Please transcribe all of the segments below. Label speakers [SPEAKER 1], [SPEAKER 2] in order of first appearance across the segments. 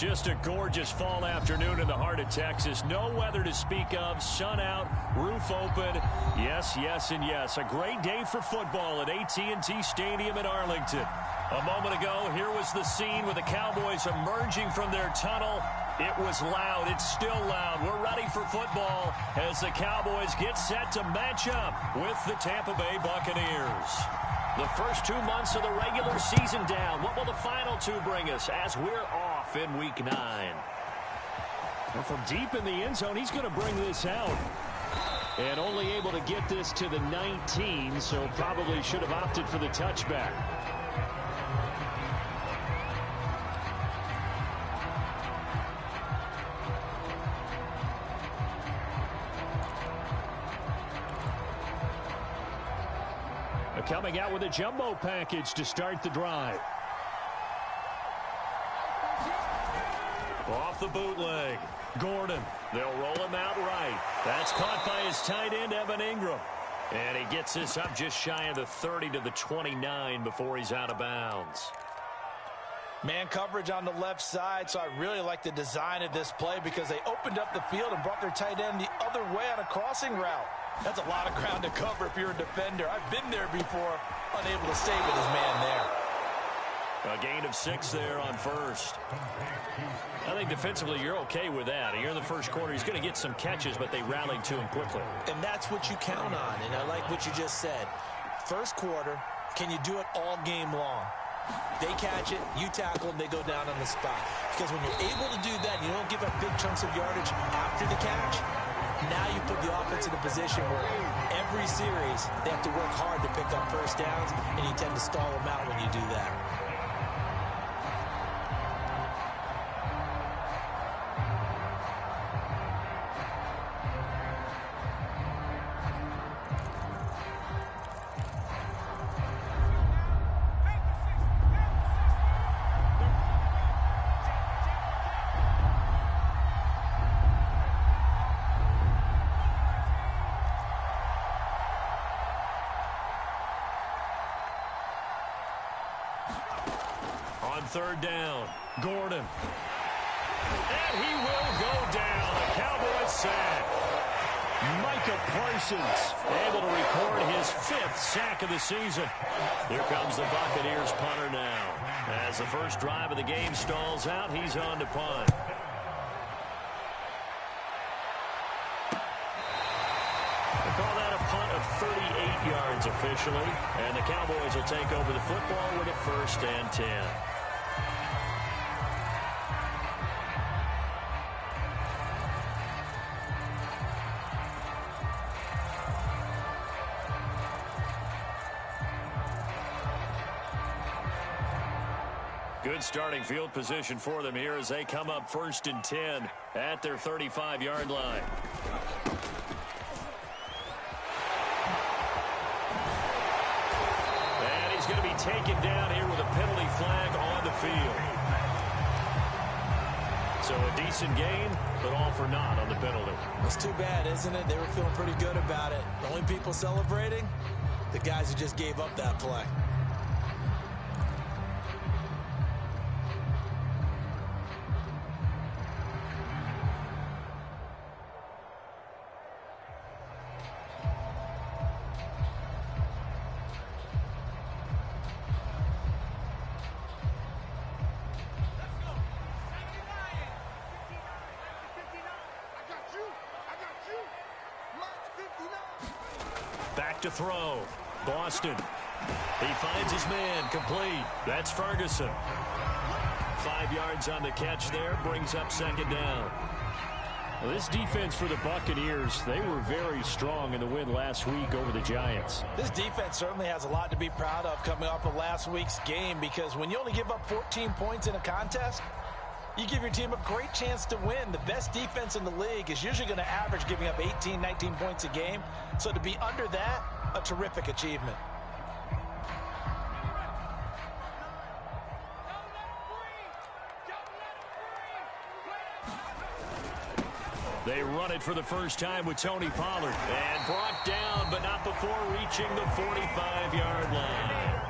[SPEAKER 1] Just a gorgeous fall afternoon in the heart of Texas. No weather to speak of. Sun out, roof open. Yes, yes, and yes. A great day for football at AT&T Stadium in Arlington. A moment ago, here was the scene with the Cowboys emerging from their tunnel. It was loud. It's still loud. We're ready for football as the Cowboys get set to match up with the Tampa Bay Buccaneers. The first 2 months of the regular season down. What will the final two bring us as we're off in Week 9? Well, from deep in the end zone, he's going to bring this out. And only able to get this to the 19, so probably should have opted for the touchback. Coming out with a jumbo package to start the drive. Off the bootleg. Gordon. They'll roll him out right. That's caught by his tight end, Evan Ingram. And he gets this up just shy of the 30 to the 29 before he's out of bounds.
[SPEAKER 2] Man coverage on the left side, so I really like the design of this play because they opened up the field and brought their tight end the other way on a crossing route. That's a lot of ground to cover if you're a defender. I've been there before, unable to stay with his man there.
[SPEAKER 1] A gain of 6 there on first. I think defensively you're okay with that. Here in the first quarter, he's going to get some catches, but they rallied to him quickly.
[SPEAKER 2] And that's what you count on, and I like what you just said. First quarter, can you do it all game long? They catch it, you tackle them, they go down on the spot. Because when you're able to do that, you don't give up big chunks of yardage after the catch. Now you put the offense in a position where every series they have to work hard to pick up first downs, and you tend to stall them out when you do that.
[SPEAKER 1] Third down, Gordon. And he will go down. A Cowboys sack. Micah Parsons able to record his 5th sack of the season. Here comes the Buccaneers punter now. As the first drive of the game stalls out, he's on to punt. They call that a punt of 38 yards officially. And the Cowboys will take over the football with a 1st and 10. Good starting field position for them here as they come up 1st and 10 at their 35-yard line. And he's going to be taken down here with a penalty flag on the field. So a decent gain, but all for naught on the penalty.
[SPEAKER 2] That's too bad, isn't it? They were feeling pretty good about it. The only people celebrating, the guys who just gave up that play.
[SPEAKER 1] Back to throw. Boston. He finds his man complete. That's Ferguson. 5 yards on the catch there. Brings up 2nd down. Well, this defense for the Buccaneers, they were very strong in the win last week over the Giants.
[SPEAKER 2] This defense certainly has a lot to be proud of coming off of last week's game, because when you only give up 14 points in a contest, you give your team a great chance to win. The best defense in the league is usually going to average giving up 18, 19 points a game. So to be under that, a terrific achievement.
[SPEAKER 1] They run it for the first time with Tony Pollard. And brought down, but not before reaching the 45-yard line.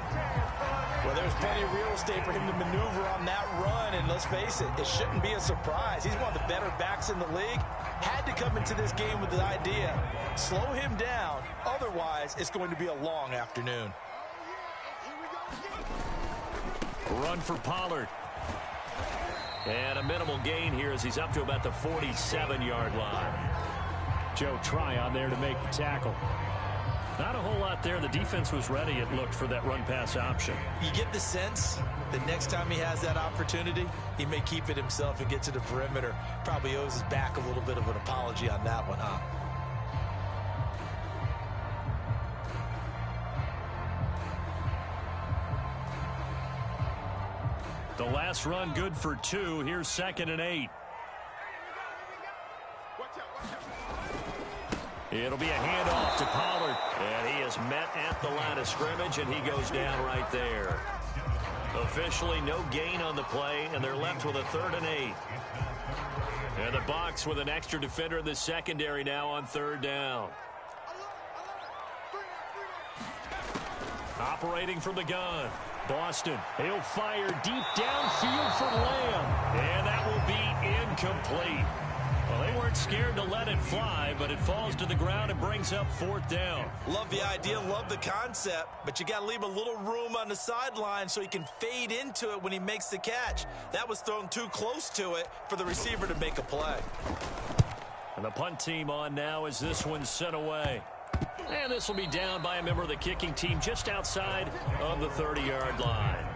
[SPEAKER 2] Well, there's plenty of real estate for him to maneuver on that run. And let's face it, it shouldn't be a surprise. He's one of the better backs in the league. Had to come into this game with the idea, slow him down. Otherwise, it's going to be a long afternoon.
[SPEAKER 1] Run for Pollard. And a minimal gain here as he's up to about the 47-yard line. Joe Tryon there to make the tackle. Not a whole lot there. The defense was ready, it looked, for that run-pass option.
[SPEAKER 2] You get the sense that next time he has that opportunity, he may keep it himself and get to the perimeter. Probably owes his back a little bit of an apology on that one, huh?
[SPEAKER 1] The last run good for 2. Here's 2nd and 8. It'll be a handoff to Pollard. And he is met at the line of scrimmage, and he goes down right there. Officially no gain on the play, and they're left with a 3rd and 8. And the Bucks with an extra defender in the secondary now on 3rd down. Operating from the gun. Boston, he'll fire deep downfield for Lamb. And that will be incomplete. Well, they weren't scared to let it fly, but it falls to the ground and brings up 4th down.
[SPEAKER 2] Love the idea, love the concept, but you got to leave a little room on the sideline so he can fade into it when he makes the catch. That was thrown too close to it for the receiver to make a play.
[SPEAKER 1] And the punt team on now as this one's sent away. And this will be down by a member of the kicking team just outside of the 30-yard line.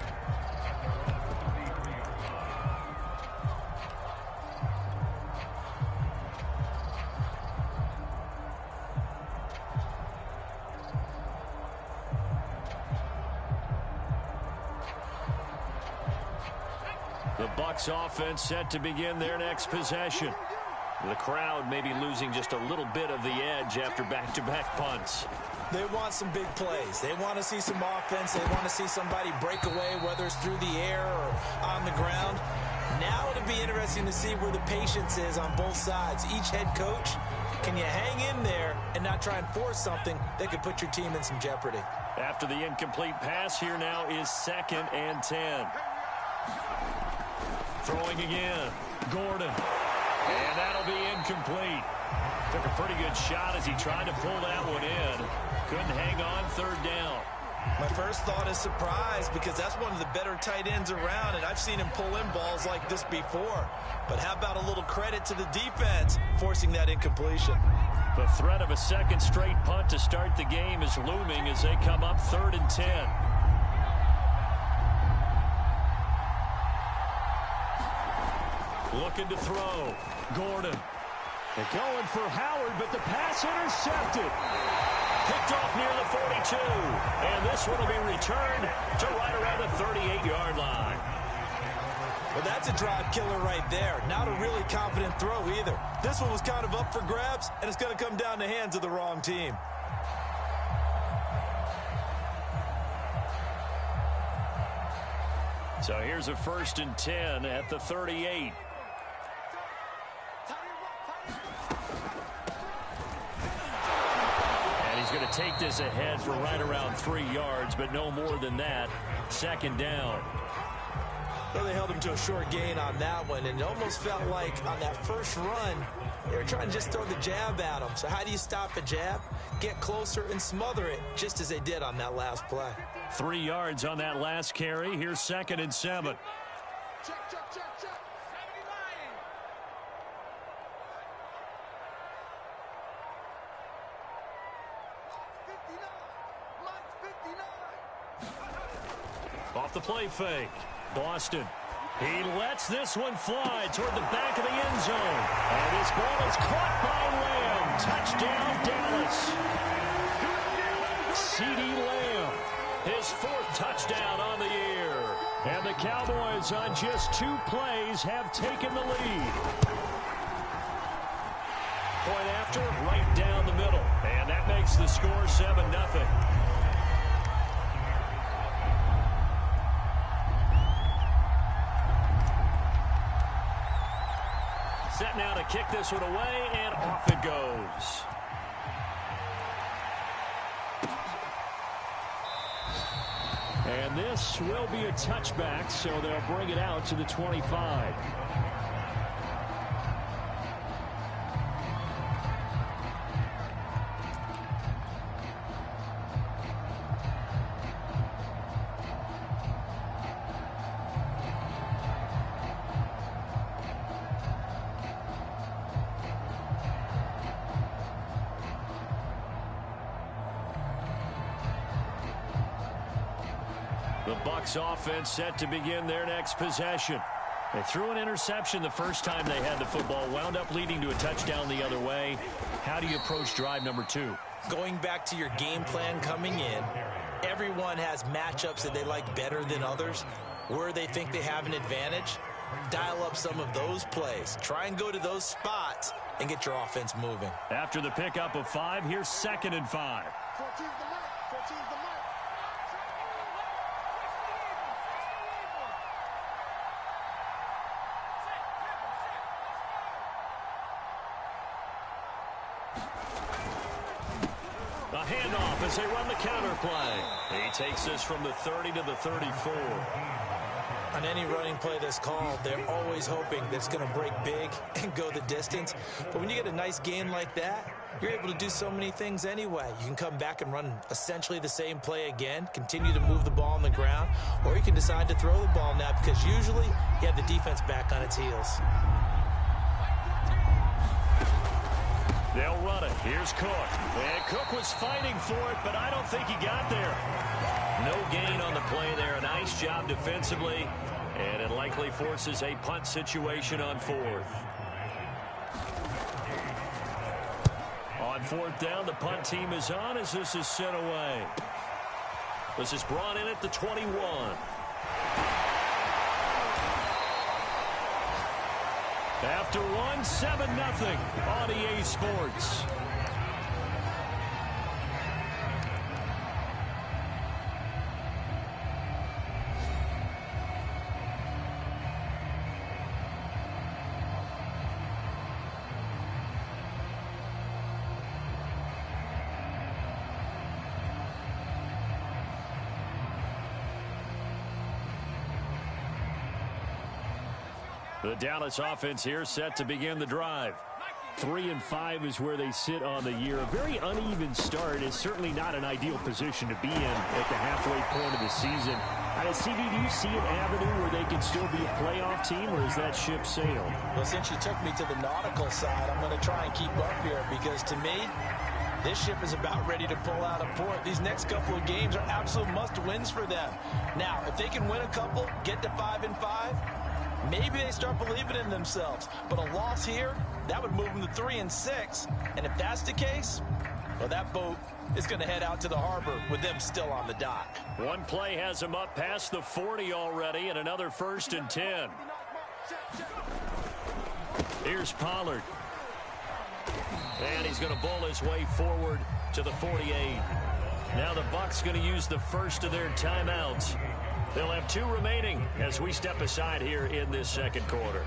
[SPEAKER 1] The Bucks offense set to begin their next possession. The crowd may be losing just a little bit of the edge after back-to-back punts.
[SPEAKER 2] They want some big plays. They want to see some offense. They want to see somebody break away, whether it's through the air or on the ground. Now it'll be interesting to see where the patience is on both sides. Each head coach, can you hang in there and not try and force something that could put your team in some jeopardy?
[SPEAKER 1] After the incomplete pass, here now is 2nd and 10. Throwing again. Gordon. And that'll be incomplete. Took a pretty good shot as he tried to pull that one in. Couldn't hang on 3rd down.
[SPEAKER 2] My first thought is surprise because that's one of the better tight ends around, and I've seen him pull in balls like this before. But how about a little credit to the defense forcing that incompletion?
[SPEAKER 1] The threat of a 2nd straight punt to start the game is looming as they come up 3rd and 10. Looking to throw. Gordon. They're going for Howard, but the pass intercepted. Picked off near the 42. And this one will be returned to right around the 38-yard line.
[SPEAKER 2] Well, that's a drive killer right there. Not a really confident throw either. This one was kind of up for grabs, and it's going to come down the hands of the wrong team.
[SPEAKER 1] So here's a 1st and 10 at the 38. He's going to take this ahead for right around 3 yards, but no more than that. 2nd down.
[SPEAKER 2] Well, they held him to a short gain on that one, and it almost felt like on that first run, they were trying to just throw the jab at him. So how do you stop a jab? Get closer and smother it, just as they did on that last play.
[SPEAKER 1] 3 yards on that last carry. Here's 2nd and 7.
[SPEAKER 3] Check, check, check, check.
[SPEAKER 1] Off the play fake. Boston. He lets this one fly toward the back of the end zone. And this ball is caught by Lamb. Touchdown, Dallas. CeeDee Lamb. His 4th touchdown on the year. And the Cowboys on just 2 plays have taken the lead. Point after, right down the middle. And that makes the score 7-0. Set now to kick this one away, and off it goes. And this will be a touchback, so they'll bring it out to the 25. The Bucks offense set to begin their next possession. They threw an interception the first time they had the football, wound up leading to a touchdown the other way. How do you approach drive number 2?
[SPEAKER 2] Going back to your game plan coming in, everyone has matchups that they like better than others. Where they think they have an advantage, dial up some of those plays. Try and go to those spots and get your offense moving.
[SPEAKER 1] After the pickup of 5, here's 2nd and 5.
[SPEAKER 3] 14's the mark. 14's the mark.
[SPEAKER 1] A handoff as they run the counter play. He takes this from the 30 to the 34.
[SPEAKER 2] On any running play that's called, they're always hoping that it's going to break big and go the distance. But when you get a nice gain like that, you're able to do so many things anyway. You can come back and run essentially the same play again, continue to move the ball on the ground, or you can decide to throw the ball now because usually you have the defense back on its heels.
[SPEAKER 1] They'll run it. Here's Cook. And Cook was fighting for it, but I don't think he got there. No gain on the play there. A nice job defensively, and it likely forces a punt situation on 4th. On 4th down, the punt team is on as this is sent away. This is brought in at the 21. After one, 7-0 on EA Sports. The Dallas offense here set to begin the drive. 3 and 5 is where they sit on the year. A very uneven start is certainly not an ideal position to be in at the halfway point of the season. CD, do you see an avenue where they can still be a playoff team, or is that ship sailed?
[SPEAKER 2] Well, since you took me to the nautical side, I'm going to try and keep up here because to me, this ship is about ready to pull out of port. These next couple of games are absolute must-wins for them. Now, if they can win a couple, get to 5 and 5, maybe they start believing in themselves. But a loss here, that would move them to 3 and 6. And if that's the case, well, that boat is going to head out to the harbor with them still on the dock.
[SPEAKER 1] One play has him up past the 40 already, and another 1st and 10. Here's Pollard. And he's going to bowl his way forward to the 48. Now the Bucks going to use the first of their timeouts. They'll have 2 remaining as we step aside here in this second quarter.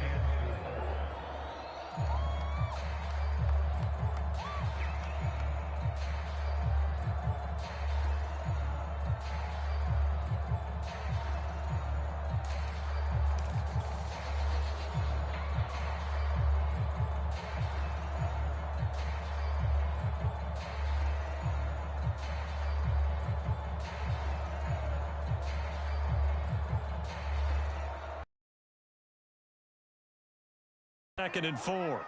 [SPEAKER 1] Second and 4.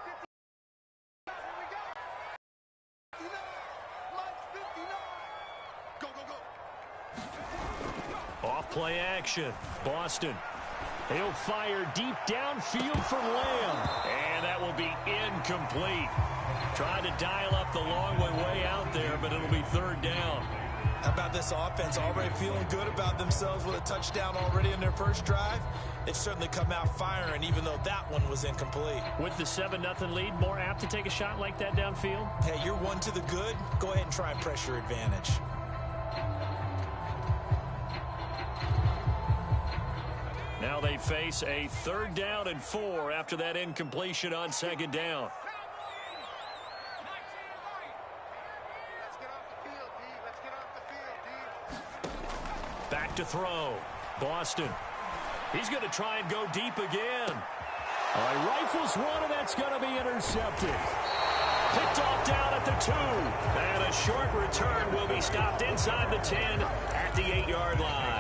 [SPEAKER 1] Off play action. Boston. He'll fire deep downfield for Lamb. And that will be incomplete. Tried to dial up the long way out there, but it'll be 3rd down.
[SPEAKER 2] How about this offense already feeling good about themselves with a touchdown already in their first drive? They've certainly come out firing, even though that one was incomplete.
[SPEAKER 1] With the 7-0 lead, more apt to take a shot like that downfield?
[SPEAKER 2] Hey, you're 1 to the good. Go ahead and try and press your advantage.
[SPEAKER 1] Now they face a 3rd down and 4 after that incompletion on 2nd down. Back to throw. Boston. He's going to try and go deep again. Rifles one, and that's going to be intercepted. Picked off down at the 2. And a short return will be stopped inside the 10 at the 8-yard line.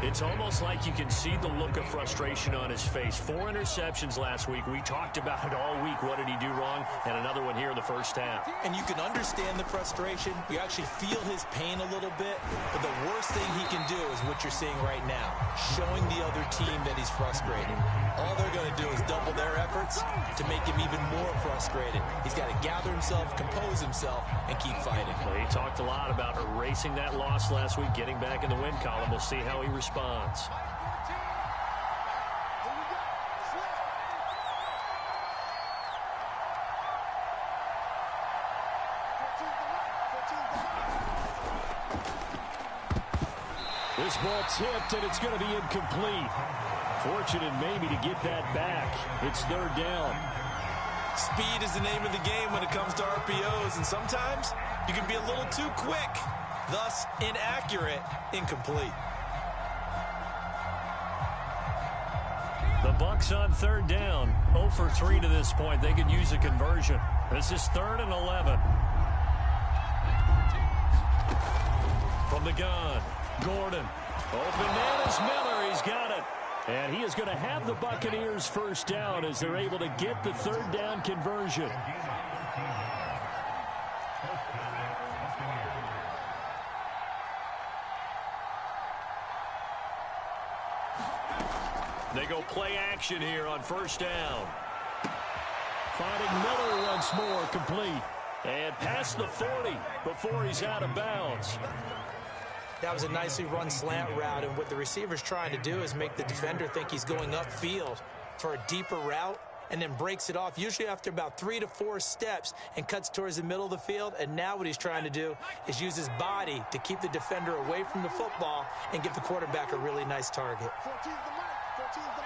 [SPEAKER 1] It's almost like you can see the look of frustration on his face. 4 interceptions last week. We talked about it all week. What did he do wrong? And another one here in the first half.
[SPEAKER 2] And you can understand the frustration. You actually feel his pain a little bit. But the worst thing he can do is what you're seeing right now, showing the other team that he's frustrated. All they're going to do is double their efforts to make him even more frustrated. He's got to gather himself, compose himself, and keep fighting.
[SPEAKER 1] Well, he talked a lot about erasing that loss last week, getting back in the win column. We'll see how he responds. This ball tipped, and it's going to be incomplete. Fortunate maybe to get that back. It's 3rd down.
[SPEAKER 2] Speed is the name of the game when it comes to RPOs, and sometimes you can be a little too quick, thus inaccurate, incomplete.
[SPEAKER 1] The Bucks on 3rd down. 0 for 3 to this point. They could use a conversion. This is 3rd and 11. From the gun, Gordon. Open man is Miller. He's got it. And he is going to have the Buccaneers first down as they're able to get the 3rd down conversion. They go play action here on 1st down. Finding Miller once more, complete. And past the 40 before he's out of bounds.
[SPEAKER 2] That was a nicely run slant route, and what the receiver's trying to do is make the defender think he's going upfield for a deeper route and then breaks it off, usually after about 3 to 4 steps, and cuts towards the middle of the field. And now what he's trying to do is use his body to keep the defender away from the football and give the quarterback a really nice target.
[SPEAKER 3] 14's the mark. 14's the mark.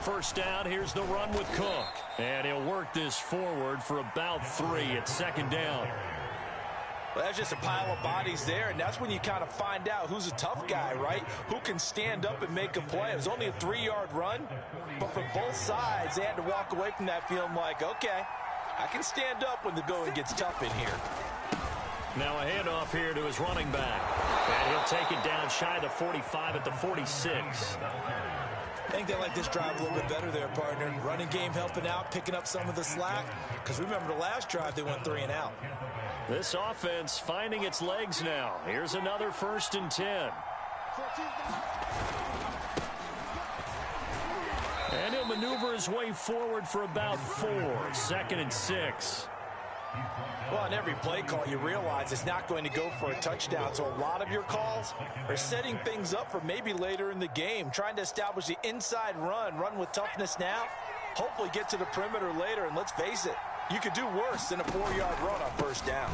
[SPEAKER 1] First down, here's the run with Cook. And he'll work this forward for about 3 at 2nd down.
[SPEAKER 2] Well, that's just a pile of bodies there, and that's when you kind of find out who's a tough guy, right? Who can stand up and make a play. It was only a 3-yard run, but for both sides, they had to walk away from that feeling like, okay, I can stand up when the going gets tough in here.
[SPEAKER 1] Now a handoff here to his running back. And he'll take it down shy of the 45 at the 46.
[SPEAKER 2] I think they like this drive a little bit better there, partner. Running game helping out, picking up some of the slack. Because remember the last drive, they went 3 and out.
[SPEAKER 1] This offense finding its legs now. Here's another 1st and 10.
[SPEAKER 3] 14's the mark.
[SPEAKER 1] And he'll maneuver his way forward for about 4. 2nd and 6.
[SPEAKER 2] Well, on every play call, you realize it's not going to go for a touchdown. So a lot of your calls are setting things up for maybe later in the game, trying to establish the inside run with toughness now, hopefully get to the perimeter later. And let's face it, you could do worse than a 4-yard run on 1st down.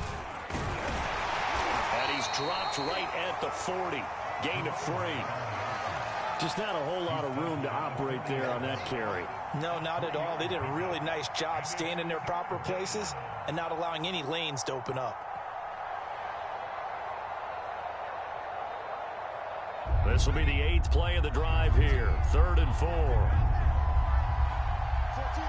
[SPEAKER 1] And he's dropped right at the 40. Gain of 3. Just not a whole lot of room to operate there on that carry.
[SPEAKER 2] No, not at all. They did a really nice job staying in their proper places and not allowing any lanes to open up.
[SPEAKER 1] This will be the 8th play of the drive here. 3rd and 4.
[SPEAKER 3] 14's the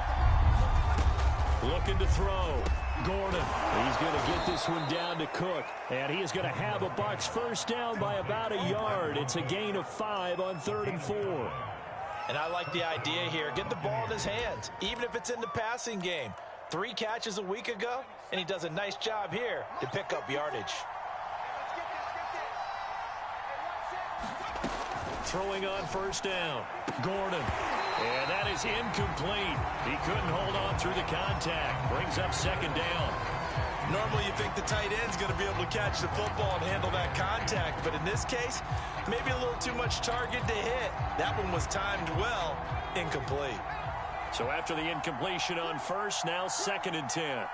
[SPEAKER 3] mark.
[SPEAKER 1] Looking to throw. Gordon. He's going to get this one down to Cook. And he is going to have a Bucks first down by about a yard. It's a gain of 5 on 3rd and 4.
[SPEAKER 2] And I like the idea here. Get the ball in his hands, even if it's in the passing game. 3 catches a week ago, and he does a nice job here to pick up yardage.
[SPEAKER 1] Throwing on 1st down. Gordon. And that is incomplete. He couldn't hold on through the contact. Brings up 2nd down.
[SPEAKER 2] Normally you think the tight end's going to be able to catch the football and handle that contact, but in this case, maybe a little too much target to hit. That one was timed well. Incomplete.
[SPEAKER 1] So after the incompletion on 1st, now 2nd and 10.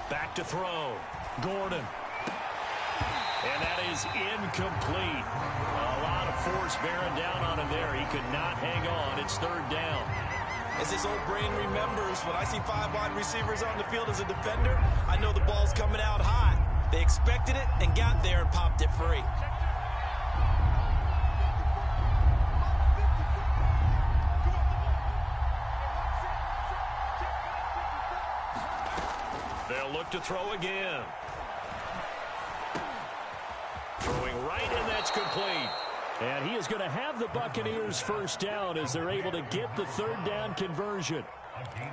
[SPEAKER 1] Back to throw. Gordon. And that is incomplete. A lot of force bearing down on him there. He could not hang on. It's 3rd down.
[SPEAKER 2] As his old brain remembers, when I see 5 wide receivers on the field as a defender, I know the ball's coming out high. They expected it and got there and popped it free.
[SPEAKER 1] They'll look to throw again. Throwing right, and that's complete. And he is going to have the Buccaneers first down as they're able to get the third down conversion.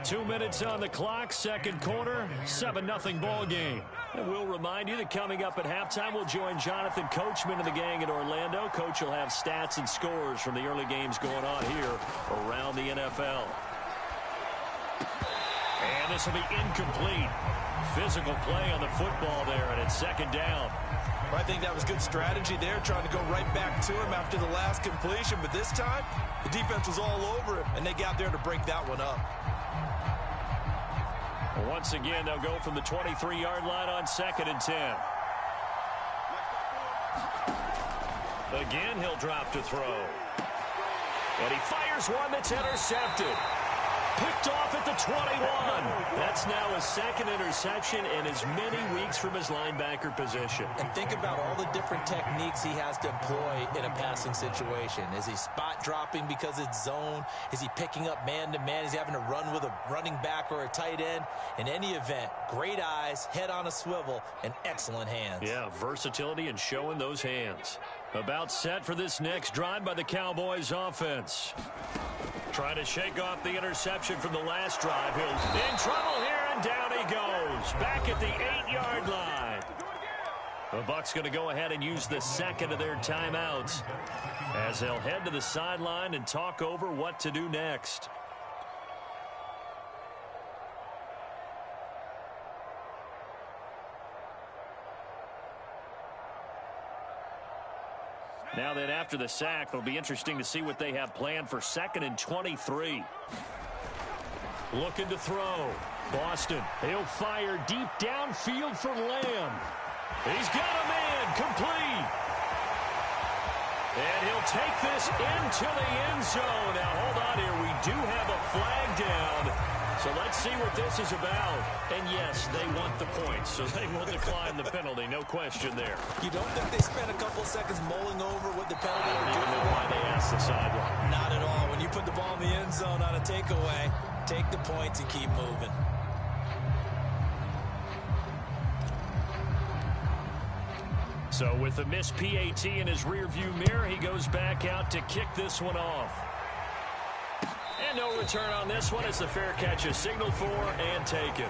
[SPEAKER 1] 2 minutes on the clock, second quarter, 7-0 ball game. And we'll remind you that coming up at halftime, we'll join Jonathan Coachman and the gang in Orlando. Coach will have stats and scores from the early games going on here around the NFL. And this will be incomplete. Physical play on the football there, and it's second down.
[SPEAKER 2] I think that was good strategy there, trying to go right back to him after the last completion. But this time, the defense was all over him, and they got there to break that one up.
[SPEAKER 1] Once again, they'll go from the 23-yard line on 2nd and 10. Again, he'll drop to throw. And he fires one that's intercepted. Picked off at the 21. That's now his second interception in as many weeks from his linebacker position.
[SPEAKER 2] And think about all the different techniques he has to employ in a passing situation. Is he spot dropping because it's zone? Is he picking up man-to-man? Is he having to run with a running back or a tight end? In any event, great eyes, head on a swivel, and excellent hands.
[SPEAKER 1] Yeah, versatility and showing those hands. About set for this next drive by the Cowboys offense. Trying to shake off the interception from the last drive. He'll in trouble here, and down he goes. Back at the 8-yard line. The Bucks going to go ahead and use the second of their timeouts as they'll head to the sideline and talk over what to do next. Now then, after the sack, it'll be interesting to see what they have planned for 2nd and 23. Looking to throw. Boston, he'll fire deep downfield for Lamb. He's got a man, complete. And he'll take this into the end zone. Now, hold on here. We do have a flag down. So let's see what this is about. And yes, they want the points, so they will decline the penalty. No question there.
[SPEAKER 2] You don't think they spent a couple seconds mulling over what the penalty
[SPEAKER 1] I
[SPEAKER 2] would
[SPEAKER 1] don't
[SPEAKER 2] do?
[SPEAKER 1] even know why they asked the sideline.
[SPEAKER 2] Not at all. When you put the ball in the end zone on a takeaway, take the points and keep moving.
[SPEAKER 1] So with the missed PAT in his rearview mirror, he goes back out to kick this one off. And no return on this one as the fair catch is signaled for and taken.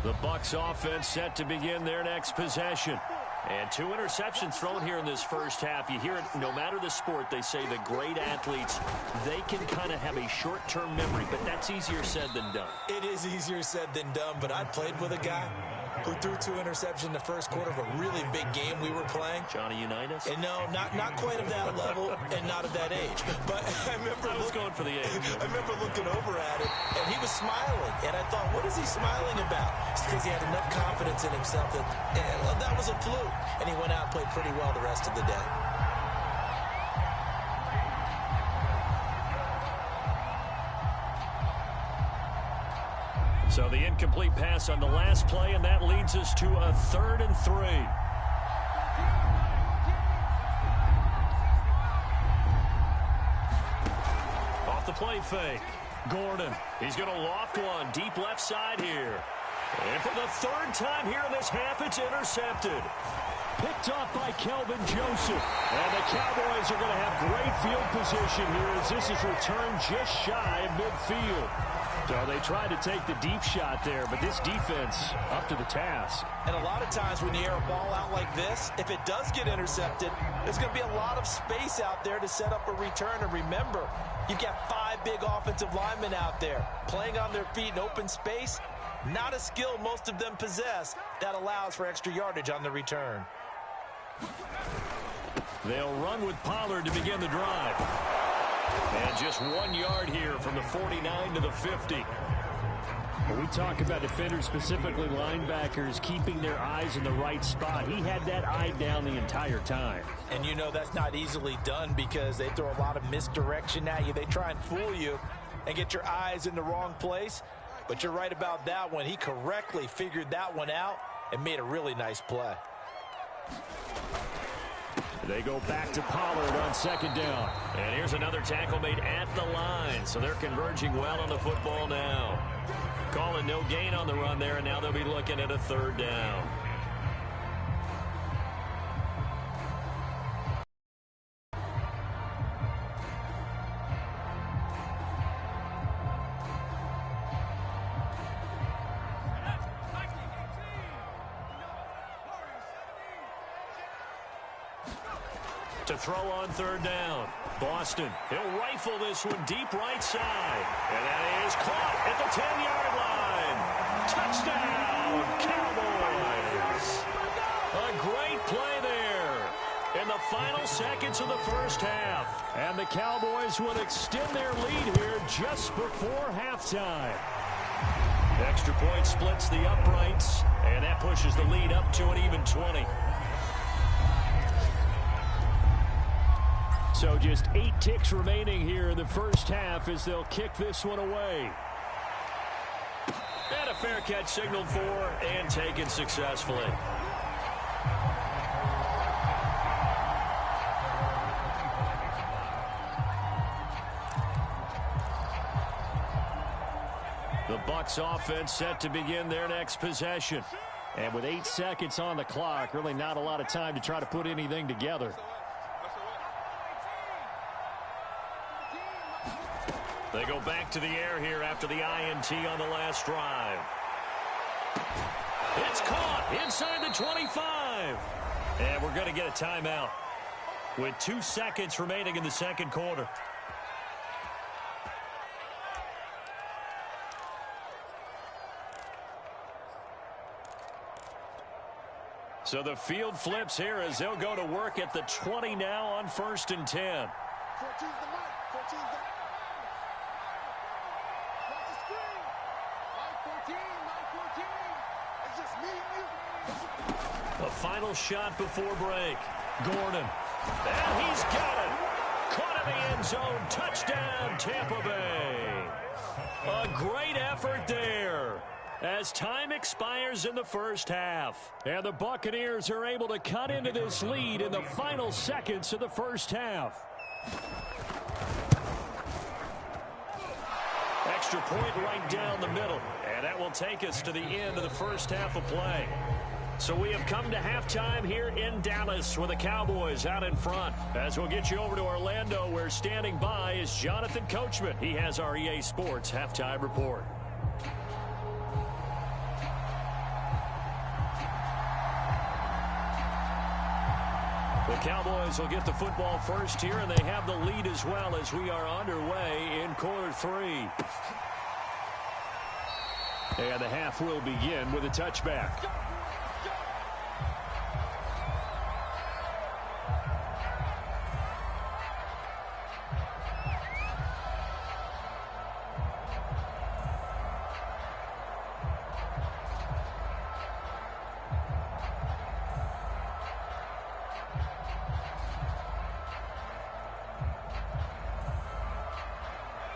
[SPEAKER 1] The Bucks offense set to begin their next possession. And 2 interceptions thrown here in this first half. You hear it, no matter the sport, they say the great athletes, they can kind of have a short-term memory, but that's easier said than done.
[SPEAKER 2] It is easier said than done, but I played with a guy who threw 2 interceptions in the first quarter of a really big game we were playing.
[SPEAKER 1] Johnny Unitas?
[SPEAKER 2] And no, not quite of that level and not of that age. But I was
[SPEAKER 1] going for the age.
[SPEAKER 2] I remember looking over at him, and he was smiling. And I thought, what is he smiling about? It's because he had enough confidence in himself that that was a fluke. And he went out and played pretty well the rest of the day.
[SPEAKER 1] So the incomplete pass on the last play, and that leads us to a 3rd and 3. Off the play fake. Gordon, he's going to loft one deep left side here. And for the 3rd time here in this half, it's intercepted. Picked off by Kelvin Joseph. And the Cowboys are going to have great field position here as this is returned just shy of midfield. So they tried to take the deep shot there, but this defense up to the task.
[SPEAKER 2] And a lot of times when you air a ball out like this, if it does get intercepted, there's going to be a lot of space out there to set up a return. And remember, you've got 5 big offensive linemen out there playing on their feet in open space. Not a skill most of them possess that allows for extra yardage on the return.
[SPEAKER 1] They'll run with Pollard to begin the drive. And just 1 yard here from the 49 to the 50.
[SPEAKER 4] When we talk about defenders, specifically linebackers, keeping their eyes in the right spot, he had that eye down the entire time.
[SPEAKER 2] And you know that's not easily done because they throw a lot of misdirection at you. They try and fool you and get your eyes in the wrong place. But you're right about that one. He correctly figured that one out and made a really nice play.
[SPEAKER 1] They go back to Pollard on second down. And here's another tackle made at the line. So they're converging well on the football now. Calling no gain on the run there, and now they'll be looking at a third down. To throw on third down. Boston, he'll rifle this one deep right side. And that is caught at the 10-yard line. Touchdown, Cowboys. A great play there in the final seconds of the first half. And the Cowboys will extend their lead here just before halftime. Extra point splits the uprights, and that pushes the lead up to an even 20. So just 8 ticks remaining here in the first half as they'll kick this one away. And a fair catch signaled for and taken successfully. The Bucks offense set to begin their next possession. And with 8 seconds on the clock, really not a lot of time to try to put anything together. They go back to the air here after the INT on the last drive. It's caught inside the 25. And we're going to get a timeout with 2 seconds remaining in the second quarter. So the field flips here as they'll go to work at the 20 now on 1st and 10.
[SPEAKER 3] 14's the mark. 14's the mark.
[SPEAKER 1] A final shot before break. Gordon. And he's got it. Caught in the end zone. Touchdown, Tampa Bay. A great effort there as time expires in the first half. And the Buccaneers are able to cut into this lead in the final seconds of the first half. Extra point right down the middle. And that will take us to the end of the first half of play. So we have come to halftime here in Dallas with the Cowboys out in front. As we'll get you over to Orlando, where standing by is Jonathan Coachman. He has our EA Sports halftime report. The Cowboys will get the football first here, and they have the lead as well as we are underway in quarter 3. And the half will begin with a touchback.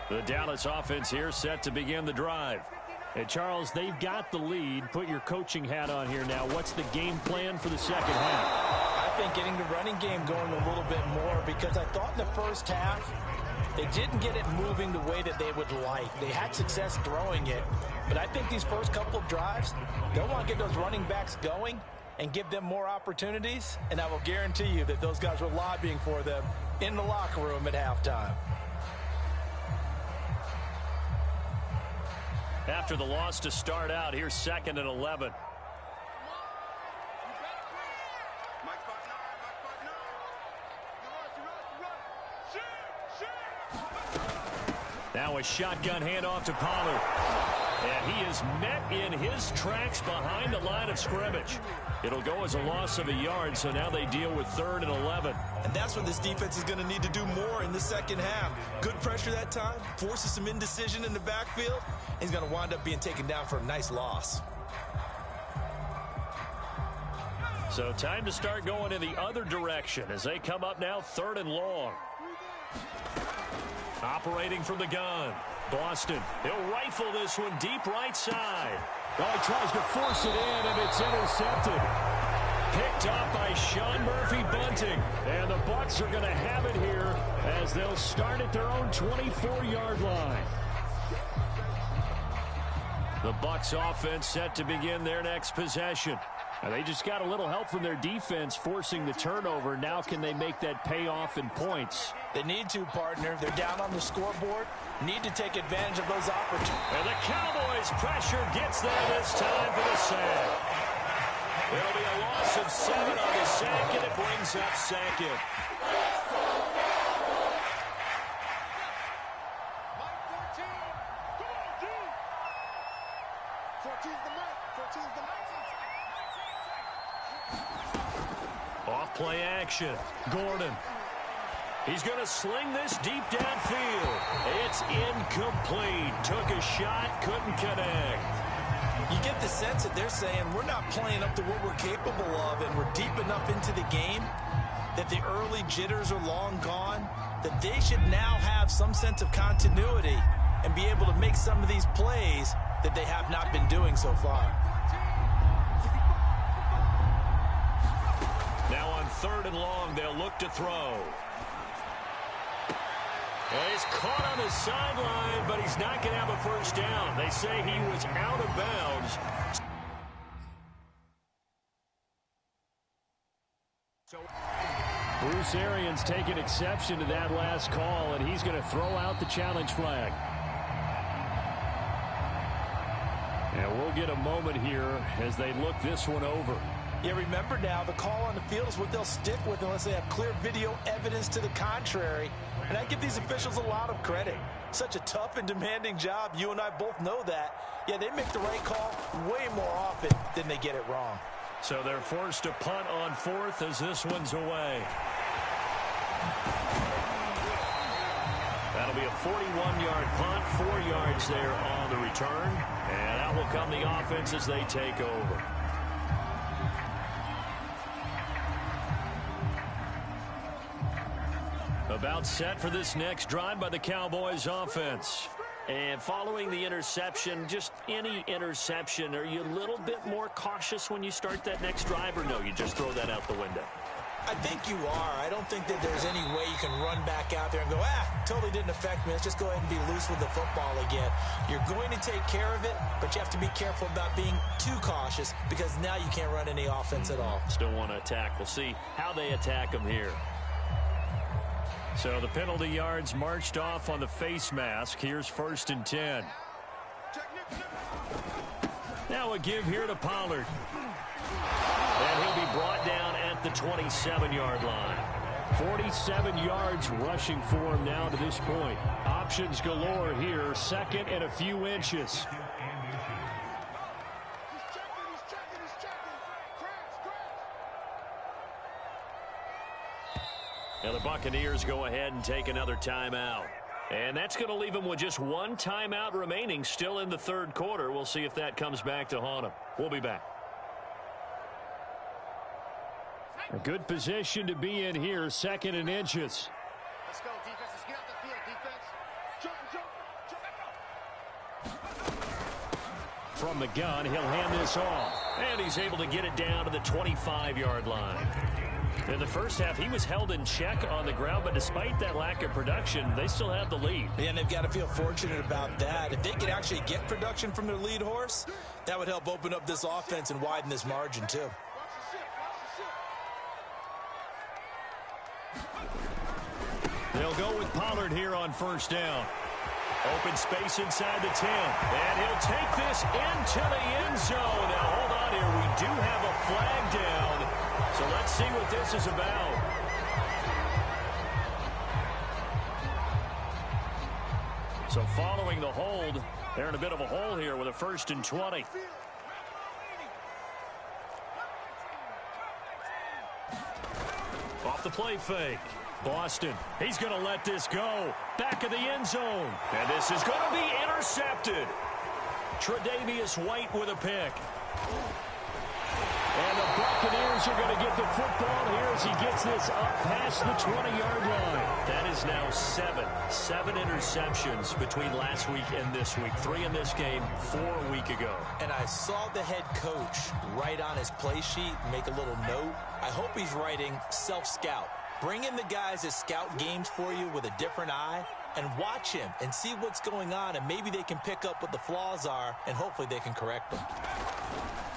[SPEAKER 1] The Dallas offense here set to begin the drive.
[SPEAKER 4] And Charles, they've got the lead. Put your coaching hat on here now. What's the game plan for the second half?
[SPEAKER 2] I think getting the running game going a little bit more, because I thought in the first half they didn't get it moving the way that they would like. They had success throwing it, but I think these first couple of drives, they'll want to get those running backs going and give them more opportunities, and I will guarantee you that those guys were lobbying for them in the locker room at halftime.
[SPEAKER 1] After the loss to start out, here's 2nd and 11. Now a shotgun handoff to Pollard. And he is met in his tracks behind the line of scrimmage. It'll go as a loss of a yard, so now they deal with 3rd and 11.
[SPEAKER 2] And that's what this defense is going to need to do more in the second half. Good pressure that time, forces some indecision in the backfield. He's going to wind up being taken down for a nice loss.
[SPEAKER 1] So time to start going in the other direction as they come up now 3rd and long. Operating from the gun. Boston, he'll rifle this one deep right side.
[SPEAKER 4] Oh, he tries to force it in, and it's intercepted.
[SPEAKER 1] Picked up by Sean Murphy Bunting.
[SPEAKER 4] And the Bucks are going to have it here as they'll start at their own 24-yard line.
[SPEAKER 1] The Bucks offense set to begin their next possession.
[SPEAKER 4] And they just got a little help from their defense forcing the turnover. Now can they make that pay off in points?
[SPEAKER 2] They need to, partner. They're down on the scoreboard. Need to take advantage of those opportunities.
[SPEAKER 1] And the Cowboys pressure gets there this time for the sack. It'll be a loss of 7 on the sack, and it brings up 2nd. Off play action. Gordon. He's going to sling this deep downfield. It's incomplete. Took a shot, couldn't connect.
[SPEAKER 2] You get the sense that they're saying we're not playing up to what we're capable of, and we're deep enough into the game that the early jitters are long gone, that they should now have some sense of continuity and be able to make some of these plays that they have not been doing so far.
[SPEAKER 1] Now on 3rd and long, they'll look to throw. And he's caught on the sideline, but he's not going to have a first down. They say he was out of bounds.
[SPEAKER 4] Bruce Arians taking exception to that last call, and he's going to throw out the challenge flag. And we'll get a moment here as they look this one over.
[SPEAKER 2] Yeah, remember now, the call on the field is what they'll stick with unless they have clear video evidence to the contrary. And I give these officials a lot of credit. Such a tough and demanding job. You and I both know that. Yeah, they make the right call way more often than they get it wrong.
[SPEAKER 1] So they're forced to punt on 4th as this one's away. That'll be a 41-yard punt, 4 yards there on the return. And that will come the offense as they take over. About set for this next drive by the Cowboys offense. And following the interception, just any interception, are you a little bit more cautious when you start that next drive, or no, you just throw that out the window?
[SPEAKER 2] I think you are. I don't think that there's any way you can run back out there and go, totally didn't affect me. Let's just go ahead and be loose with the football again. You're going to take care of it, but you have to be careful about being too cautious because now you can't run any offense at all.
[SPEAKER 1] Still want to attack. We'll see how they attack them here. So the penalty yards marched off on the face mask. Here's 1st and 10. Now a give here to Pollard. And he'll be brought down at the 27-yard line.
[SPEAKER 4] 47 yards rushing for him now to this point. Options galore here. 2nd and a few inches.
[SPEAKER 1] Now the Buccaneers go ahead and take another timeout. And that's going to leave them with just 1 timeout remaining still in the 3rd quarter. We'll see if that comes back to haunt them. We'll be back.
[SPEAKER 4] A good position to be in here, 2nd and inches.
[SPEAKER 3] Let's go, defense. Let's get out the field, defense. Jump.
[SPEAKER 4] From the gun, he'll hand this off.
[SPEAKER 1] And he's able to get it down to the 25-yard line. In the first half, he was held in check on the ground, but despite that lack of production, they still have the lead.
[SPEAKER 2] And they've got to feel fortunate about that. If they could actually get production from their lead horse, that would help open up this offense and widen this margin, too.
[SPEAKER 1] They'll go with Pollard here on 1st down. Open space inside the 10. And he'll take this into the end zone. Now, hold on here. We do have a flag down. So let's see what this is about. So following the hold, they're in a bit of a hole here with a 1st and 20. Off the play fake. Boston, he's going to let this go. Back of the end zone. And this is going to be intercepted. Tre'Davious White with a pick. And the Buccaneers are going to get the football here as he gets this up past the 20-yard line. That is now 7 interceptions between last week and this week. 3 in this game, 4 a week ago.
[SPEAKER 2] And I saw the head coach write on his play sheet, make a little note. I hope he's writing self-scout. Bring in the guys that scout games for you with a different eye and watch him and see what's going on, and maybe they can pick up what the flaws are, and hopefully they can correct them.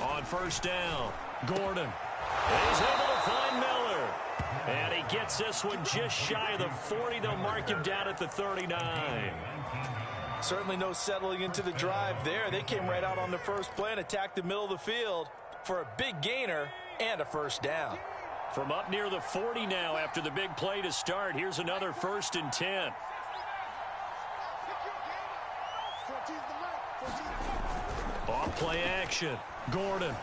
[SPEAKER 1] On 1st down, Gordon. He's able to find Miller. And he gets this one just shy of the 40. They'll mark him down at the 39.
[SPEAKER 2] Certainly no settling into the drive there. They came right out on the first play and attacked the middle of the field for a big gainer and a 1st down.
[SPEAKER 1] From up near the 40 now after the big play to start. Here's another 1st and 10. Off play action. Gordon.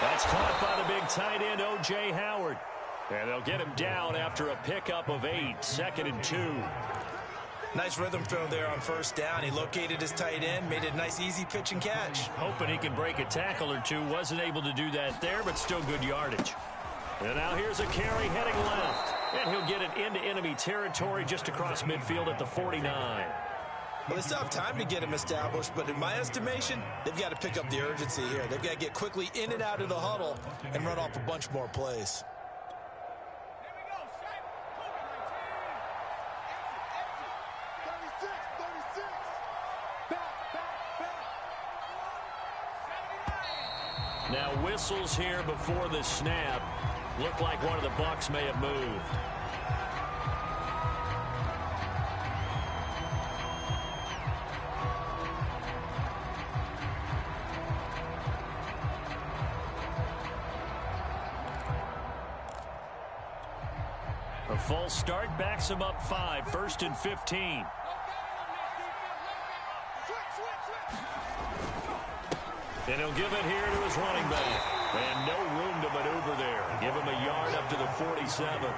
[SPEAKER 1] That's caught by the big tight end, O.J. Howard. And they'll get him down after a pickup of 8. 2nd and 2.
[SPEAKER 2] Nice rhythm throw there on 1st down. He located his tight end, made it a nice easy pitch and catch.
[SPEAKER 1] Hoping he can break a tackle or two. Wasn't able to do that there, but still good yardage. And now here's a carry heading left. And he'll get it into enemy territory just across midfield at the 49.
[SPEAKER 2] Well, they still have time to get him established, but in my estimation, they've got to pick up the urgency here. They've got to get quickly in and out of the huddle and run off a bunch more plays.
[SPEAKER 1] Now whistles here before the snap. Looked like one of the Bucks may have moved. A false start backs him up 5. 1st and 15. And he'll give it here to his running back. And no room to maneuver there. Give him a yard up to the 47.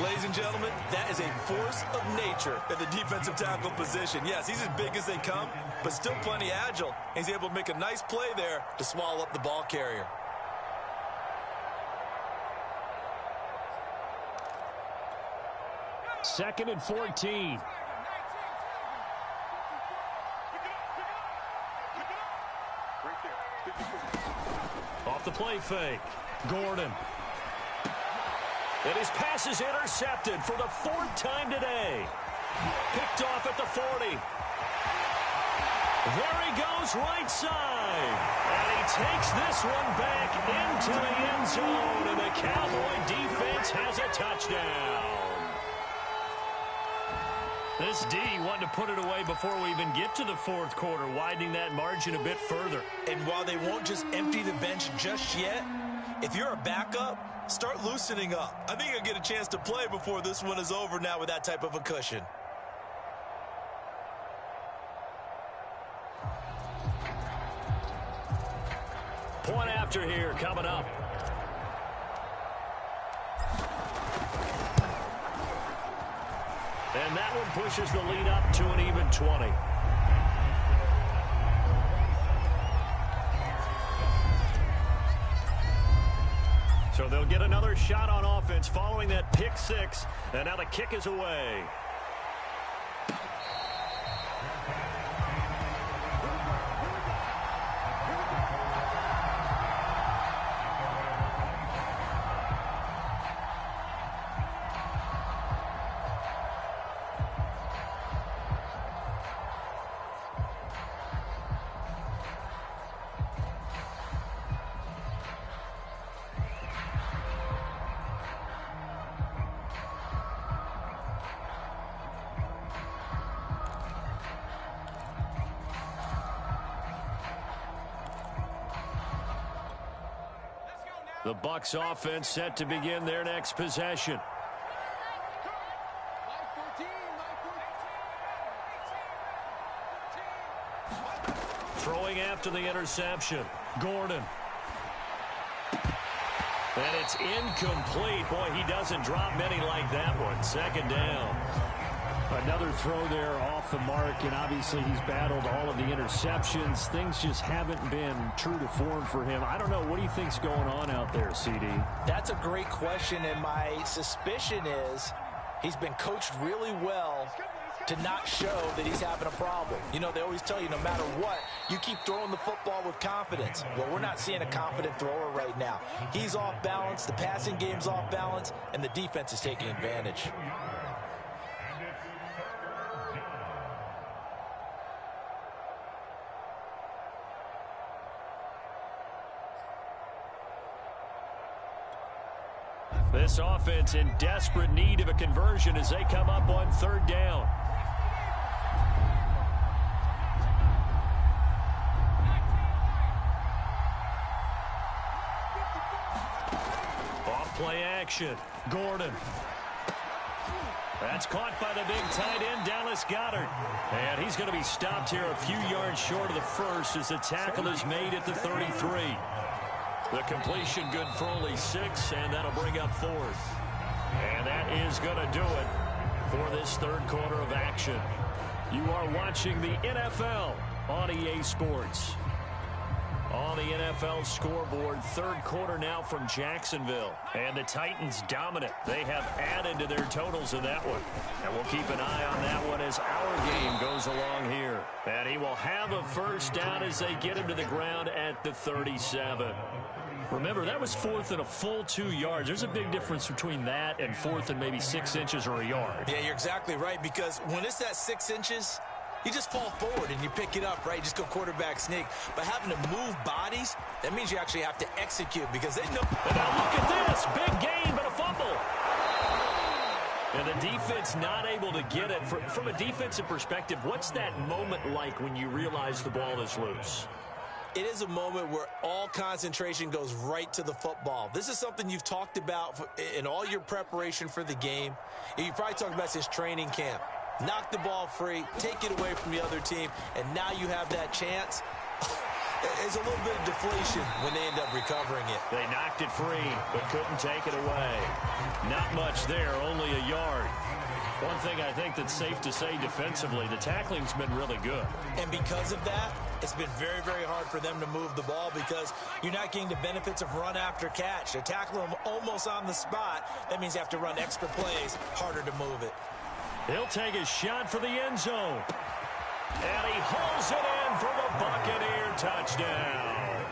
[SPEAKER 2] Ladies and gentlemen, that is a force of nature at the defensive tackle position. Yes, he's as big as they come, but still plenty agile. He's able to make a nice play there to swallow up the ball carrier.
[SPEAKER 1] Second and 14. Off the play fake. Gordon. And his pass is intercepted for the 4th time today. Picked off at the 40. There he goes right side. And he takes this one back into the end zone. And the Cowboy defense has a touchdown. This D wanted to put it away before we even get to the 4th quarter, widening that margin a bit further.
[SPEAKER 2] And while they won't just empty the bench just yet, if you're a backup, start loosening up. I think you'll get a chance to play before this one is over now with that type of a cushion.
[SPEAKER 1] Point after here coming up. And that one pushes the lead up to an even 20. So they'll get another shot on offense following that pick 6. And now the kick is away. The Bucks offense set to begin their next possession. Throwing after the interception. Gordon. And it's incomplete. Boy, he doesn't drop many like that one. Second down.
[SPEAKER 4] Another throw there off the mark, and obviously he's battled all of the interceptions. Things just haven't been true to form for him. I don't know. What do you think's going on out there, CD?
[SPEAKER 2] That's a great question, and my suspicion is he's been coached really well to not show that he's having a problem. You know, they always tell you no matter what, you keep throwing the football with confidence. Well, we're not seeing a confident thrower right now. He's off balance, the passing game's off balance, and the defense is taking advantage.
[SPEAKER 1] This offense in desperate need of a conversion as they come up on third down. Off play action. Gordon. That's caught by the big tight end, Dallas Goedert. And he's going to be stopped here a few yards short of the first as the tackle is made at the 33. The completion good for only 6, and that'll bring up fourth. And that is going to do it for this third quarter of action. You are watching the NFL on EA Sports. On the NFL scoreboard, third quarter now from Jacksonville. And the Titans dominant. They have added to their totals in that one. And we'll keep an eye on that one as our game goes along here. And he will have a first down as they get him to the ground at the 37. Remember, that was fourth and a full 2 yards. There's a big difference between that and fourth and maybe 6 inches or a yard.
[SPEAKER 2] Yeah, you're exactly right, because when it's that 6 inches, you just fall forward and you pick it up, right? You just go quarterback sneak. But having to move bodies, that means you actually have to execute because they know.
[SPEAKER 1] And now look at this. Big gain, but a fumble. And the defense not able to get it. From a defensive perspective, what's that moment like when you realize the ball is loose?
[SPEAKER 2] It is a moment where all concentration goes right to the football. This is something you've talked about in all your preparation for the game. You probably talked about since training camp. Knock the ball free, take it away from the other team, and now you have that chance. There's a little bit of deflation when they end up recovering it.
[SPEAKER 1] They knocked it free, but couldn't take it away. Not much there, only a yard. One thing I think that's safe to say defensively, the tackling's been really good.
[SPEAKER 2] And because of that, it's been very, very hard for them to move the ball because you're not getting the benefits of run after catch. They're tackling them almost on the spot. That means you have to run extra plays, harder to move it.
[SPEAKER 1] He'll take a shot for the end zone. And he hauls it in for the Buccaneer touchdown.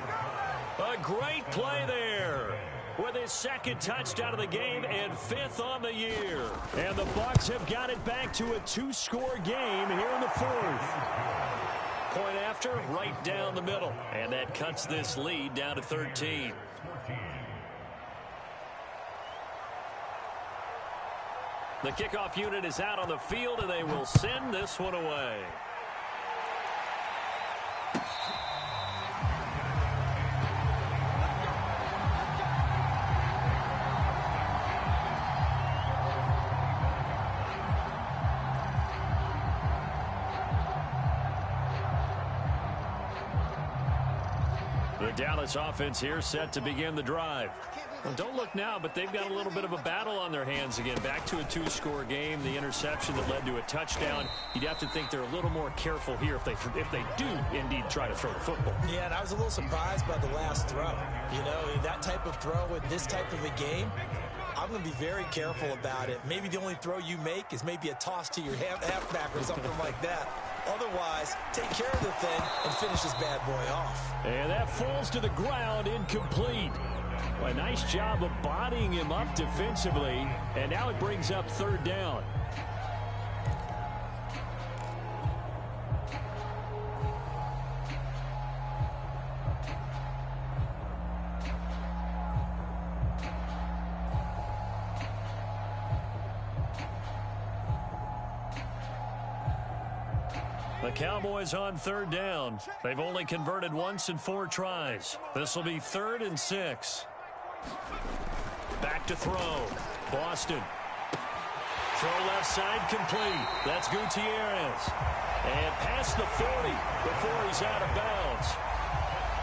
[SPEAKER 1] A great play there with his second touchdown of the game and 5th on the year. And the Bucks have got it back to a 2-score game here in the 4th. Point after, right down the middle. And that cuts this lead down to 13. The kickoff unit is out on the field, and they will send this one away. The Dallas offense here set to begin the drive. Well, don't look now, but they've got a little bit of a battle on their hands again. Back to a 2-score game. The interception that led to a touchdown. You'd have to think they're a little more careful here if they do indeed try to throw the football.
[SPEAKER 2] Yeah, and I was a little surprised by the last throw. You know, that type of throw in this type of a game, I'm going to be very careful about it. Maybe the only throw you make is maybe a toss to your halfback or something like that. Otherwise, take care of the thing and finish this bad boy off.
[SPEAKER 1] And that falls to the ground, incomplete. A nice job of bodying him up defensively, and now it brings up third down. The Cowboys on third down. They've only converted once in 4 tries. This will be 3rd and 6. Back to throw. Boston. Throw left side complete. That's Gutierrez. And past the 40 before he's out of bounds.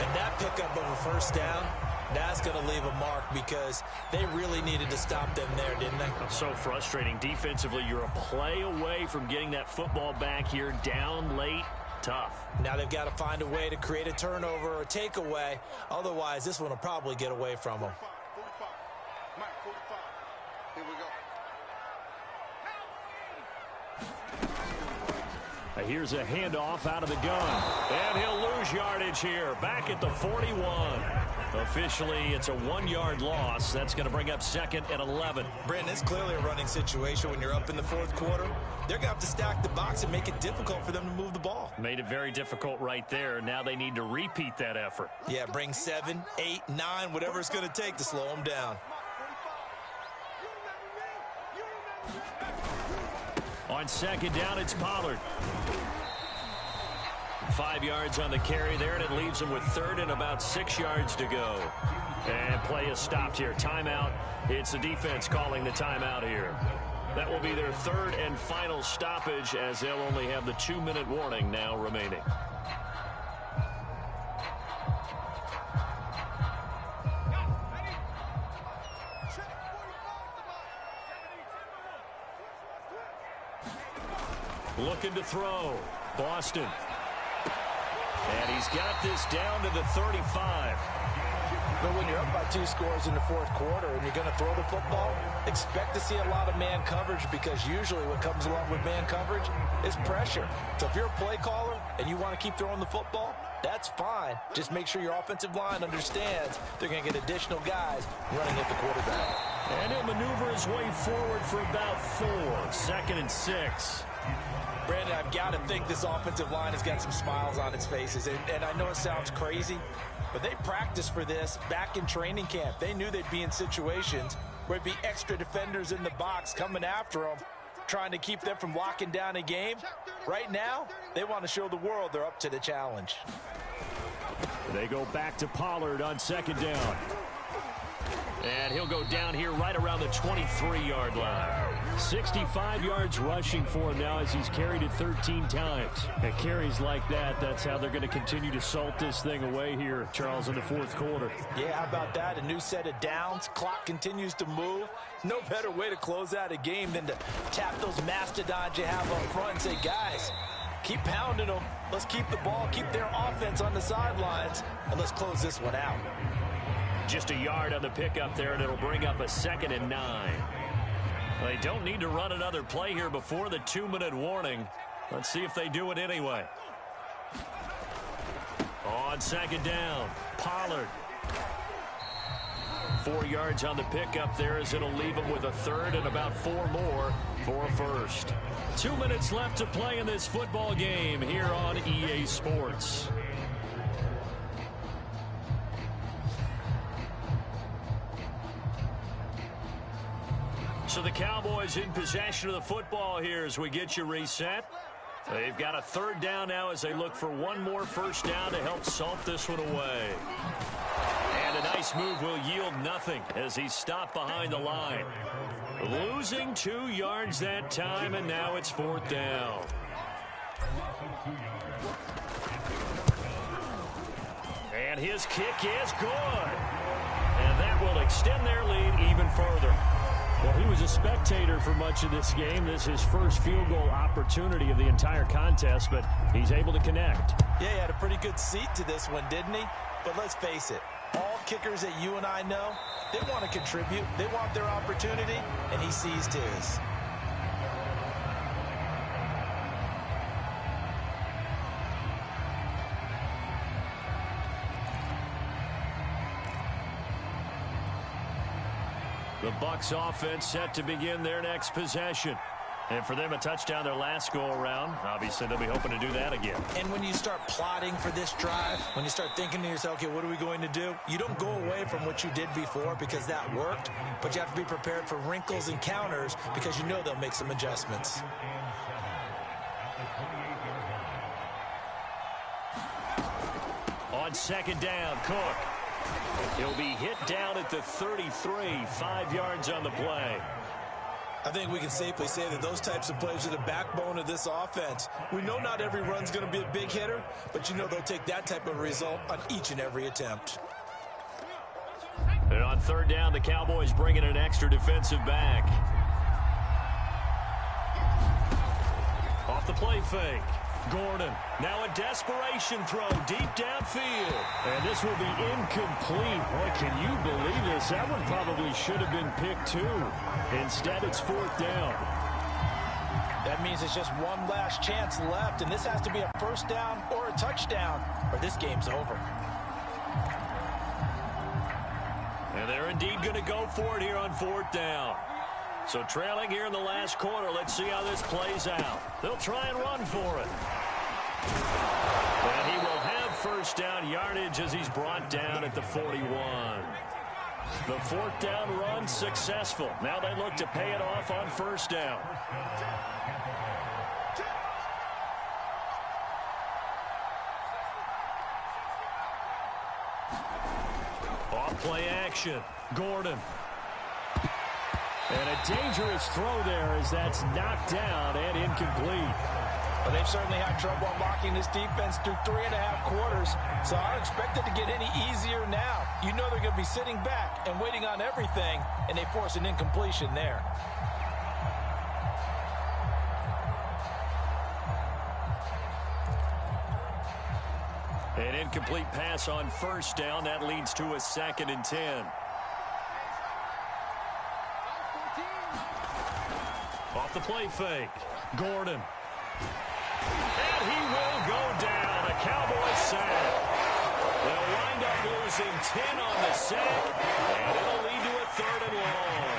[SPEAKER 2] And that pickup of a first down, that's going to leave a mark because they really needed to stop them there, didn't they?
[SPEAKER 1] So frustrating. Defensively, you're a play away from getting that football back here down late. Tough.
[SPEAKER 2] Now they've got to find a way to create a turnover or a takeaway. Otherwise, this one will probably get away from them.
[SPEAKER 3] 45. Here we go.
[SPEAKER 1] Here's a handoff out of the gun. And he'll lose yardage here. Back at the 41. Officially, it's a 1-yard loss. That's going to bring up 2nd and 11.
[SPEAKER 2] Brandon, it's clearly a running situation when you're up in the 4th quarter. They're going to have to stack the box and make it difficult for them to move the ball.
[SPEAKER 1] Made it very difficult right there. Now they need to repeat that effort.
[SPEAKER 2] Yeah, bring 7, 8, 9, whatever it's going to take to slow them down.
[SPEAKER 1] On 2nd down, it's Pollard. 5 yards on the carry there, and it leaves them with 3rd and about 6 yards to go. And play is stopped here. Timeout. It's the defense calling the timeout here. That will be their 3rd and final stoppage, as they'll only have the 2-minute warning now remaining. Looking to throw. Boston. And he's got this down to the 35.
[SPEAKER 2] But when you're up by 2 scores in the 4th quarter and you're going to throw the football, expect to see a lot of man coverage because usually what comes along with man coverage is pressure. So if you're a play caller and you want to keep throwing the football, that's fine. Just make sure your offensive line understands they're going to get additional guys running at the quarterback.
[SPEAKER 1] And he'll maneuver his way forward for about 4. 2nd and 6.
[SPEAKER 2] Brandon, I've got to think this offensive line has got some smiles on its faces. And I know it sounds crazy, but they practiced for this back in training camp. They knew they'd be in situations where it'd be extra defenders in the box coming after them, trying to keep them from locking down a game. Right now, they want to show the world they're up to the challenge.
[SPEAKER 1] They go back to Pollard on 2nd down. And he'll go down here right around the 23-yard line. 65 yards rushing for him now as he's carried it 13 times. At carries like that, that's how they're going to continue to salt this thing away here, Charles, in the 4th quarter.
[SPEAKER 2] Yeah, how about that? A new set of downs. Clock continues to move. No better way to close out a game than to tap those mastodons you have up front and say, guys, keep pounding them. Let's keep the ball, keep their offense on the sidelines, and let's close this one out.
[SPEAKER 1] Just a yard on the pickup there, and it'll bring up a 2nd and 9. They don't need to run another play here before the 2-minute warning. Let's see if they do it anyway. On 2nd down, Pollard. 4 yards on the pickup there as it'll leave them with a 3rd and about 4 more for a 1st. 2 minutes left to play in this football game here on EA Sports. So the Cowboys in possession of the football here as we get you reset. They've got a 3rd down now as they look for one more 1st down to help salt this one away. And a nice move will yield nothing as he's stopped behind the line. Losing 2 yards that time, and now it's 4th down. And his kick is good. And that will extend their lead even further. Well, he was a spectator for much of this game. This is his first field goal opportunity of the entire contest, but he's able to connect.
[SPEAKER 2] Yeah, he had a pretty good seat to this one, didn't he? But let's face it, all kickers that you and I know, they want to contribute. They want their opportunity, and he seized his.
[SPEAKER 1] The Bucks offense set to begin their next possession. And for them, a touchdown their last go-around. Obviously, they'll be hoping to do that again.
[SPEAKER 2] And when you start plotting for this drive, when you start thinking to yourself, okay, what are we going to do? You don't go away from what you did before because that worked, but you have to be prepared for wrinkles and counters because you know they'll make some adjustments.
[SPEAKER 1] On 2nd down, Cook. He'll be hit down at the 33, 5 yards on the play.
[SPEAKER 2] I think we can safely say that those types of plays are the backbone of this offense. We know not every run's going to be a big hitter, but you know they'll take that type of result on each and every attempt.
[SPEAKER 1] And on third down, the Cowboys bring in an extra defensive back. Off the play fake. Gordon, now a desperation throw deep downfield.
[SPEAKER 4] And this will be incomplete. Boy, can you believe this? That one probably should have been picked too. Instead, it's fourth down.
[SPEAKER 2] That means it's just one last chance left, and this has to be a first down or a touchdown, or this game's over.
[SPEAKER 1] And they're indeed going to go for it here on fourth down. So trailing here in the last quarter, let's see how this plays out. They'll try and run for it. And he will have first down yardage as he's brought down at the 41. The fourth down run successful. Now they look to pay it off on first down. Off play action. Gordon.
[SPEAKER 4] And a dangerous throw there as that's knocked down and incomplete.
[SPEAKER 2] Well, they've certainly had trouble unlocking this defense through 3.5 quarters, so I don't expect it to get any easier now. You know they're going to be sitting back and waiting on everything, and they force an incompletion there.
[SPEAKER 1] An incomplete pass on first down. That leads to a 2nd and 10. Off the play fake. Gordon. And he will go down. A Cowboys sack. They'll wind up losing 10 on the sack, and it'll lead to a 3rd and long.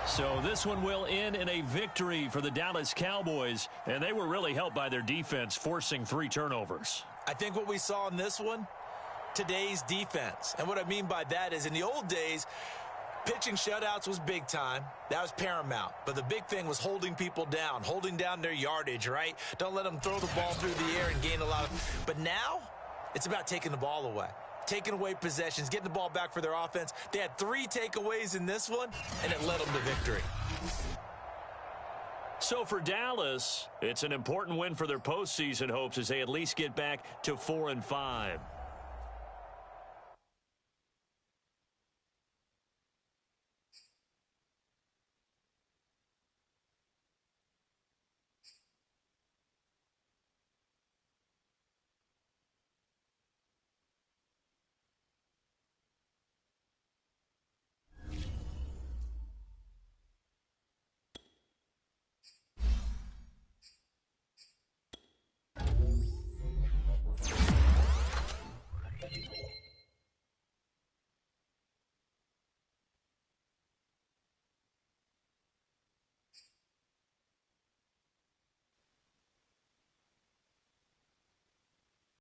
[SPEAKER 1] So this one will end in a victory for the Dallas Cowboys, and they were really helped by their defense, forcing 3 turnovers.
[SPEAKER 2] I think what we saw in this one, today's defense. And what I mean by that is in the old days, pitching shutouts was big time. That was paramount. But the big thing was holding people down, holding down their yardage, right? Don't let them throw the ball through the air and gain a lot of... But now, it's about taking the ball away. Taking away possessions, getting the ball back for their offense. They had 3 takeaways in this one, and it led them to victory.
[SPEAKER 1] So for Dallas, it's an important win for their postseason hopes as they at least get back to 4-5.